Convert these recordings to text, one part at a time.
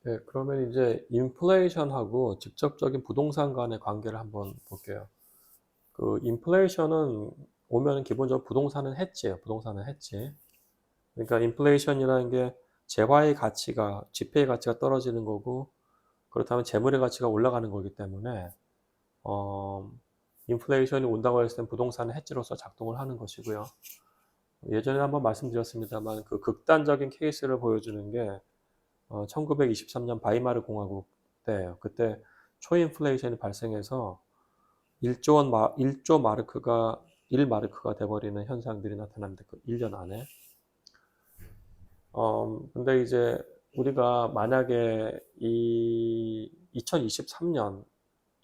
네, 그러면 이제 인플레이션하고 직접적인 부동산 간의 관계를 한번 볼게요. 그 인플레이션은 오면은 기본적으로 부동산은 해지예요. 부동산은 해지. 그러니까 인플레이션이라는 게 재화의 가치가, 지폐의 가치가 떨어지는 거고, 그렇다면 재물의 가치가 올라가는 거기 때문에 어, 인플레이션이 온다고 했을 땐 부동산은 해지로서 작동을 하는 것이고요. 예전에 한번 말씀드렸습니다만 그 극단적인 케이스를 보여주는 게 1923년 바이마르 공화국 때예요. 그때 초인플레이션이 발생해서 1조 마르크가 1마르크가 돼버리는 현상들이 나타납니다. 그 1년 안에. 근데 이제 우리가 만약에 이 2023년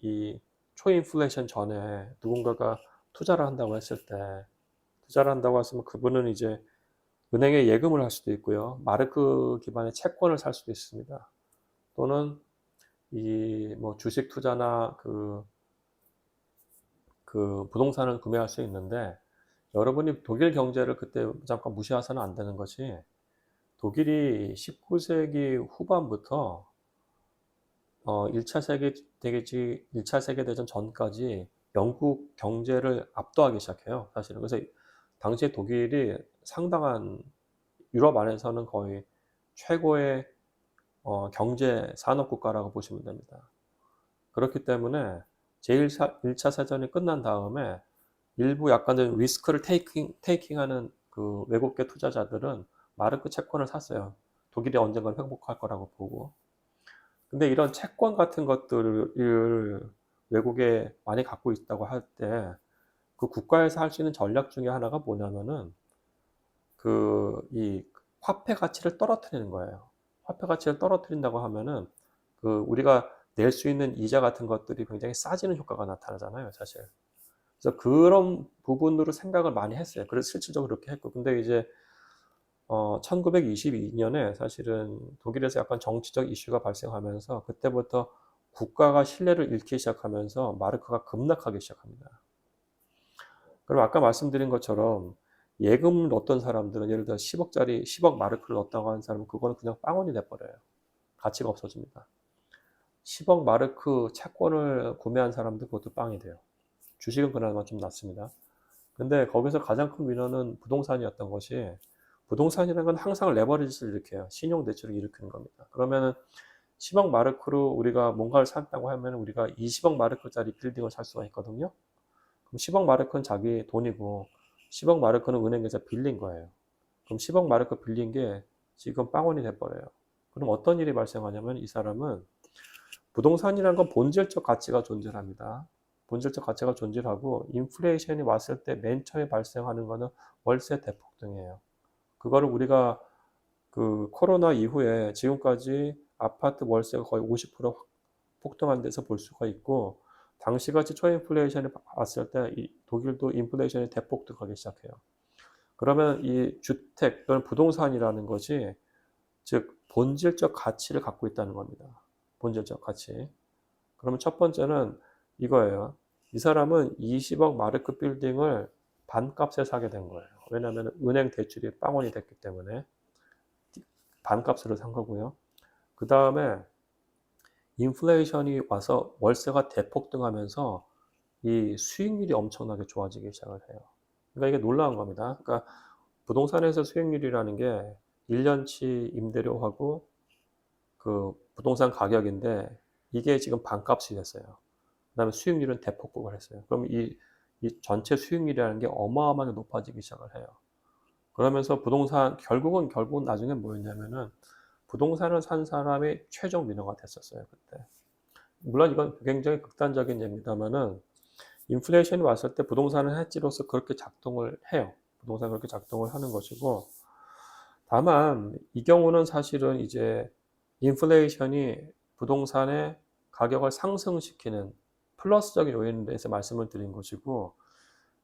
이 초인플레이션 전에 누군가가 투자를 한다고 했을 때, 투자를 한다고 했으면 그분은 이제 은행에 예금을 할 수도 있고요. 마르크 기반의 채권을 살 수도 있습니다. 또는 이 뭐 주식 투자나 그 부동산을 구매할 수 있는데, 여러분이 독일 경제를 그때 잠깐 무시해서는 안 되는 것이, 독일이 19세기 후반부터 1차 세계대전 전까지 영국 경제를 압도하기 시작해요. 사실은. 그래서 당시에 독일이 상당한, 유럽 안에서는 거의 최고의 경제 산업 국가라고 보시면 됩니다. 그렇기 때문에 제1차 세전이 끝난 다음에 일부 약간의 리스크를 테이킹하는 그 외국계 투자자들은 마르크 채권을 샀어요. 독일이 언젠가 회복할 거라고 보고. 근데 이런 채권 같은 것들을 외국에 많이 갖고 있다고 할 때 그 국가에서 할 수 있는 전략 중에 하나가 뭐냐면은 이 화폐 가치를 떨어뜨리는 거예요. 화폐 가치를 떨어뜨린다고 하면은 우리가 낼 수 있는 이자 같은 것들이 굉장히 싸지는 효과가 나타나잖아요, 사실. 그래서 그런 부분으로 생각을 많이 했어요. 그래서 실질적으로 그렇게 했고. 근데 이제 1922년에 사실은 독일에서 약간 정치적 이슈가 발생하면서 그때부터 국가가 신뢰를 잃기 시작하면서 마르크가 급락하기 시작합니다. 그럼 아까 말씀드린 것처럼 예금을 넣었던 사람들은 예를 들어 10억 마르크를 넣었다고 하는 사람은 그거는 그냥 빵원이 돼버려요. 가치가 없어집니다. 10억 마르크 채권을 구매한 사람들 그것도 빵이 돼요. 주식은 그나마 좀 낫습니다. 근데 거기서 가장 큰 위너는 부동산이었던 것이, 부동산이라는 건 항상 레버리지를 일으켜요. 신용 대출을 일으키는 겁니다. 그러면은 10억 마르크로 우리가 뭔가를 샀다고 하면 우리가 20억 마르크짜리 빌딩을 살 수가 있거든요. 그럼 10억 마르크는 자기 돈이고 10억 마르크는 은행에서 빌린 거예요. 그럼 10억 마르크 빌린 게 지금 빵원이 돼버려요. 그럼 어떤 일이 발생하냐면 이 사람은, 부동산이라는 건 본질적 가치가 존재합니다. 본질적 가치가 존재하고 인플레이션이 왔을 때 맨 처음에 발생하는 거는 월세 대폭등이에요. 그거를 우리가 그 코로나 이후에 지금까지 아파트 월세가 거의 50% 폭등한 데서 볼 수가 있고, 당시같이 초인플레이션이 왔을 때 이 독일도 인플레이션이 대폭등하기 시작해요. 그러면 이 주택 또는 부동산이라는 것이 즉 본질적 가치를 갖고 있다는 겁니다. 본질적 가치. 그러면 첫 번째는 이거예요. 이 사람은 20억 마르크 빌딩을 반값에 사게 된 거예요. 왜냐하면 은행 대출이 빵원이 됐기 때문에 반값으로 산 거고요. 그 다음에 인플레이션이 와서 월세가 대폭등하면서 이 수익률이 엄청나게 좋아지기 시작을 해요. 그러니까 이게 놀라운 겁니다. 그러니까 부동산에서 수익률이라는 게 1년치 임대료하고 그 부동산 가격인데 이게 지금 반값이 됐어요. 그다음에 수익률은 대폭락을 했어요. 그럼 이 전체 수익률이라는 게 어마어마하게 높아지기 시작을 해요. 그러면서 결국은 나중에 뭐였냐면은 부동산을 산 사람의 최종 민어가 됐었어요, 그때. 물론 이건 굉장히 극단적인 예입니다만은 인플레이션이 왔을 때 부동산은 해지로서 그렇게 작동을 해요. 부동산은 그렇게 작동을 하는 것이고, 다만 이 경우는 사실은 이제 인플레이션이 부동산의 가격을 상승시키는 플러스적인 요인에 대해서 말씀을 드린 것이고,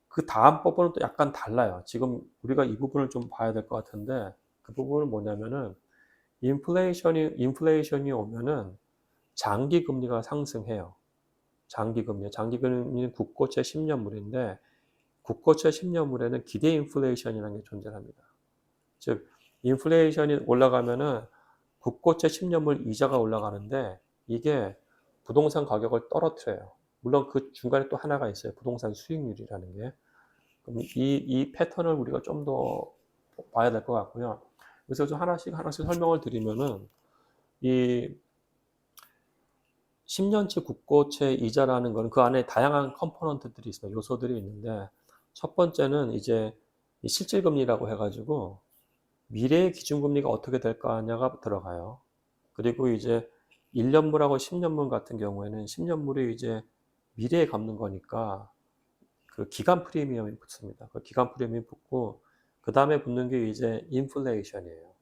그 다음 부분은 또 약간 달라요. 지금 우리가 이 부분을 좀 봐야 될 것 같은데, 그 부분은 뭐냐면은 인플레이션이 오면은 장기 금리가 상승해요. 장기 금리는 국고채 10년물인데 국고채 10년물에는 기대 인플레이션이라는 게 존재합니다. 즉 인플레이션이 올라가면은 국고채 10년물 이자가 올라가는데 이게 부동산 가격을 떨어뜨려요. 물론 그 중간에 또 하나가 있어요. 부동산 수익률이라는 게. 그럼 이 패턴을 우리가 좀 더 봐야 될 것 같고요. 그래서 좀 하나씩 설명을 드리면은 이 10년치 국고채 이자라는 거는 그 안에 다양한 컴포넌트들이 있어요. 요소들이 있는데 첫 번째는 이제 이 실질금리라고 해 가지고 미래의 기준금리가 어떻게 될 거냐가 들어가요. 그리고 이제 1년물하고 10년물 같은 경우에는 10년물이 이제 미래에 갚는 거니까 그 기간 프리미엄이 붙습니다. 그 기간 프리미엄이 붙고 그다음에 붙는 게 이제 인플레이션이에요.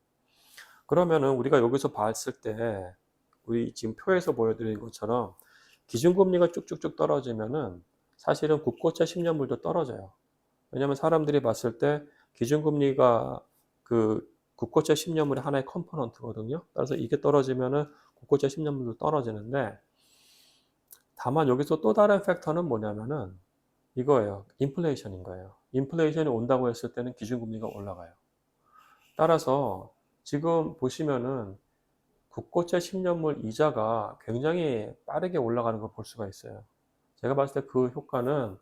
그러면은 우리가 여기서 봤을 때 우리 지금 표에서 보여드린 것처럼 기준금리가 쭉쭉쭉 떨어지면은 사실은 국고채 10년물도 떨어져요. 왜냐하면 사람들이 봤을 때 기준금리가 그 국고채 10년물의 하나의 컴포넌트거든요. 따라서 이게 떨어지면은 국고채 10년물도 떨어지는데 다만 여기서 또 다른 팩터는 뭐냐면은 이거예요. 인플레이션인 거예요. 인플레이션이 온다고 했을 때는 기준금리가 올라가요. 따라서 지금 보시면은 국고채 10년물 이자가 굉장히 빠르게 올라가는 걸 볼 수가 있어요. 제가 봤을 때 그 효과는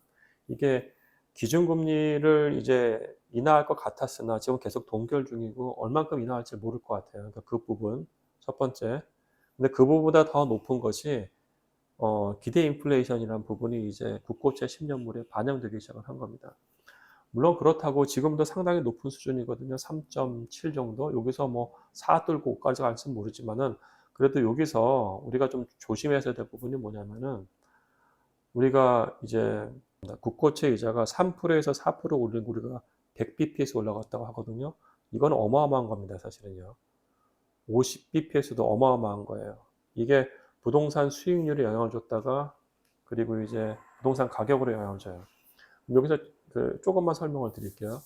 이게 기준금리를 이제 인하할 것 같았으나 지금 계속 동결 중이고 얼만큼 인하할지 모를 것 같아요. 그러니까 그 부분 첫 번째. 근데 그거보다 더 높은 것이 기대 인플레이션이라는 부분이 이제 국고채 10년물에 반영되기 시작을 한 겁니다. 물론 그렇다고 지금도 상당히 높은 수준이거든요. 3.7 정도. 여기서 뭐 4 뚫고 5까지 갈지는 모르지만은 그래도 여기서 우리가 좀 조심해야 될 부분이 뭐냐면은 우리가 이제 국고채 이자가 3%에서 4% 오르고 우리가 100bp에서 올라갔다고 하거든요. 이건 어마어마한 겁니다, 사실은요. 50bp에서도 어마어마한 거예요. 이게 부동산 수익률에 영향을 줬다가 그리고 이제 부동산 가격으로 영향을 줘요. 여기서 그 조금만 설명을 드릴게요.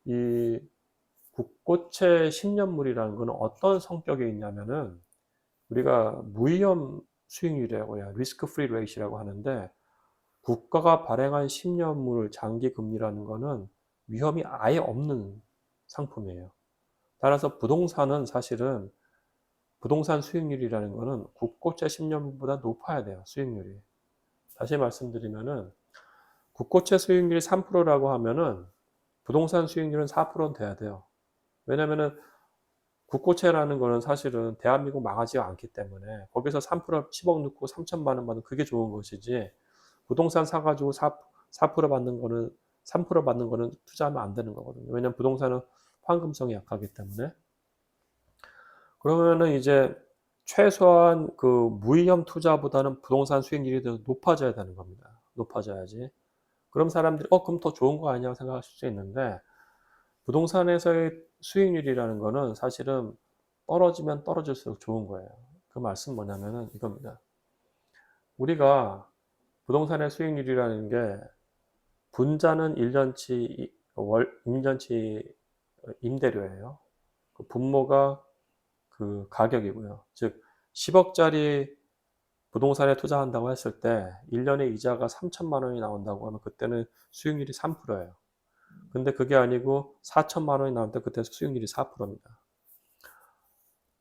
이 국고채 10년물이라는 거는 어떤 성격이 있냐면은 우리가 무위험 수익률이라고 해요. 리스크 프리 레이시라고 하는데 국가가 발행한 10년물 장기 금리라는 거는 위험이 아예 없는 상품이에요. 따라서 부동산은 사실은 부동산 수익률이라는 거는 국고채 10년물보다 높아야 돼요. 수익률이. 다시 말씀드리면은 국고채 수익률이 3%라고 하면은 부동산 수익률은 4%는 돼야 돼요. 왜냐면은 국고채라는 거는 사실은 대한민국 망하지가 않기 때문에 거기서 3% 10억 넣고 3천만 원 받으면 그게 좋은 것이지 부동산 사가지고 4% 받는 거는 3% 받는 거는 투자하면 안 되는 거거든요. 왜냐면 부동산은 황금성이 약하기 때문에. 그러면은 이제 최소한 그 무위험 투자보다는 부동산 수익률이 더 높아져야 되는 겁니다. 높아져야지. 그럼 사람들이 그럼 더 좋은 거 아니냐고 생각하실 수 있는데 부동산에서의 수익률이라는 거는 사실은 떨어지면 떨어질수록 좋은 거예요. 그 말씀 뭐냐면은 이겁니다. 우리가 부동산의 수익률이라는 게 분자는 1년치 1년치 임대료예요. 그 분모가 그 가격이고요. 즉 10억짜리 부동산에 투자한다고 했을 때 1년에 이자가 3천만 원이 나온다고 하면 그때는 수익률이 3%예요. 근데 그게 아니고 4천만 원이 나올 때 그때 수익률이 4%입니다.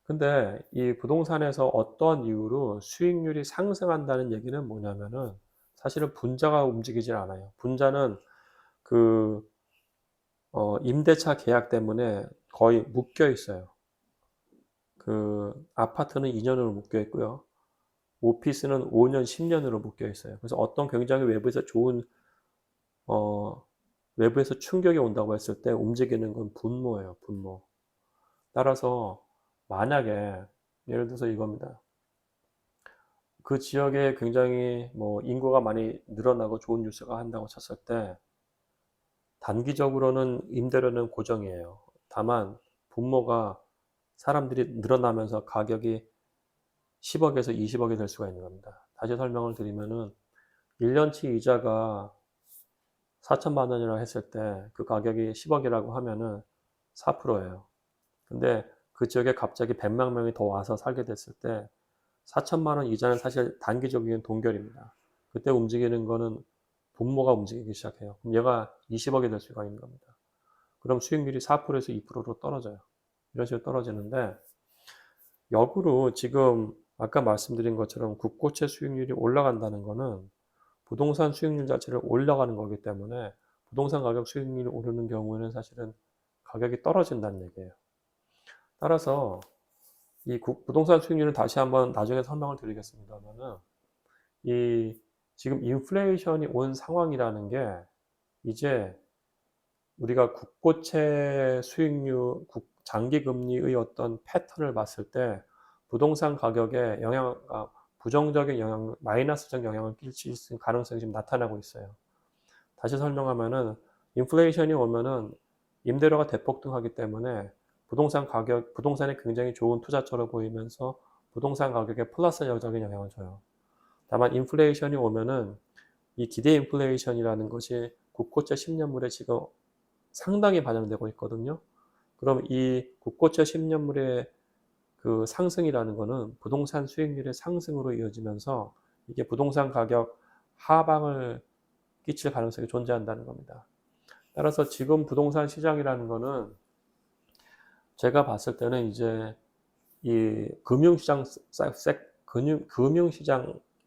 근데 이 부동산에서 어떤 이유로 수익률이 상승한다는 얘기는 뭐냐면은 사실은 분자가 움직이질 않아요. 분자는 그 임대차 계약 때문에 거의 묶여 있어요. 그 아파트는 2년으로 묶여 있고요. 오피스는 5년, 10년으로 묶여 있어요. 그래서 어떤 굉장히 외부에서 좋은 어 외부에서 충격이 온다고 했을 때 움직이는 건 분모예요, 분모. 따라서 만약에 예를 들어서 이겁니다. 그 지역에 굉장히 뭐 인구가 많이 늘어나고 좋은 뉴스가 한다고 쳤을 때 단기적으로는 임대료는 고정이에요. 다만 분모가 사람들이 늘어나면서 가격이 10억에서 20억이 될 수가 있는 겁니다. 다시 설명을 드리면은 1년치 이자가 4천만 원이라고 했을 때 그 가격이 10억이라고 하면은 4%예요. 근데 그 지역에 갑자기 100만 명이 더 와서 살게 됐을 때 4천만 원 이자는 사실 단기적인 동결입니다. 그때 움직이는 거는 분모가 움직이기 시작해요. 그럼 얘가 20억이 될 수가 있는 겁니다. 그럼 수익률이 4%에서 2%로 떨어져요. 이런 식으로 떨어지는데 역으로 지금 아까 말씀드린 것처럼 국고채 수익률이 올라간다는 거는 부동산 수익률 자체를 올라가는 거기 때문에 부동산 가격 수익률이 오르는 경우에는 사실은 가격이 떨어진다는 얘기예요. 따라서 이 부동산 수익률은 다시 한번 나중에 설명을 드리겠습니다만은 이 지금 인플레이션이 온 상황이라는 게 이제 우리가 국고채 수익률, 장기 금리의 어떤 패턴을 봤을 때 부동산 가격에 부정적인 영향, 마이너스적 영향을 끼칠 수 있는 가능성이 지금 나타나고 있어요. 다시 설명하면은 인플레이션이 오면은 임대료가 대폭등하기 때문에 부동산이 굉장히 좋은 투자처로 보이면서 부동산 가격에 플러스적인 영향을 줘요. 다만 인플레이션이 오면은 이 기대 인플레이션이라는 것이 국고채 10년물에 지금 상당히 반영되고 있거든요. 그럼 이 국고채 10년물의 그 상승이라는 거는 부동산 수익률의 상승으로 이어지면서 이게 부동산 가격 하방을 끼칠 가능성이 존재한다는 겁니다. 따라서 지금 부동산 시장이라는 거는 제가 봤을 때는 이제 이 금융시장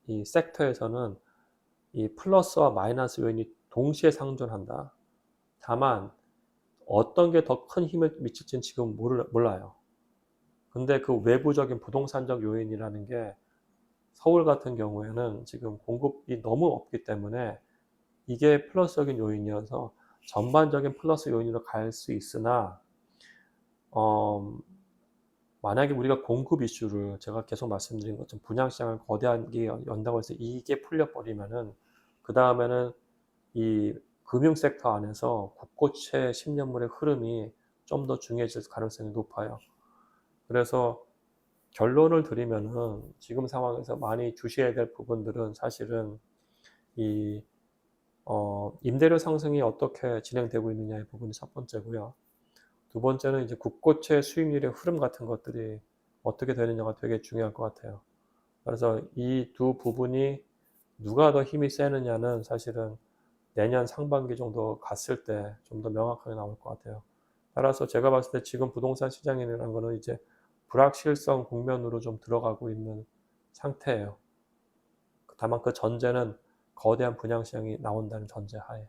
이 섹터에서는 이 플러스와 마이너스 요인이 동시에 상존한다. 다만 어떤 게 더 큰 힘을 미칠지는 지금 몰라요. 근데 그 외부적인 부동산적 요인이라는 게 서울 같은 경우에는 지금 공급이 너무 없기 때문에 이게 플러스적인 요인이어서 전반적인 플러스 요인으로 갈 수 있으나 어 만약에 우리가 공급 이슈를 제가 계속 말씀드린 것처럼 분양시장을 거대하게 연다고 해서 이게 풀려 버리면은 그다음에는 이 금융 섹터 안에서 국고채 10년물의 흐름이 좀 더 중요해질 가능성이 높아요. 그래서 결론을 드리면은 지금 상황에서 많이 주시해야 될 부분들은 사실은 이 임대료 상승이 어떻게 진행되고 있느냐의 부분이 첫 번째고요. 두 번째는 이제 국고채 수익률의 흐름 같은 것들이 어떻게 되느냐가 되게 중요할 것 같아요. 그래서 이 두 부분이 누가 더 힘이 세느냐는 사실은 내년 상반기 정도 갔을 때 좀 더 명확하게 나올 것 같아요. 따라서 제가 봤을 때 지금 부동산 시장이라는 거는 이제 불확실성 국면으로 좀 들어가고 있는 상태예요. 다만 그 전제는 거대한 분양 시장이 나온다는 전제 하에.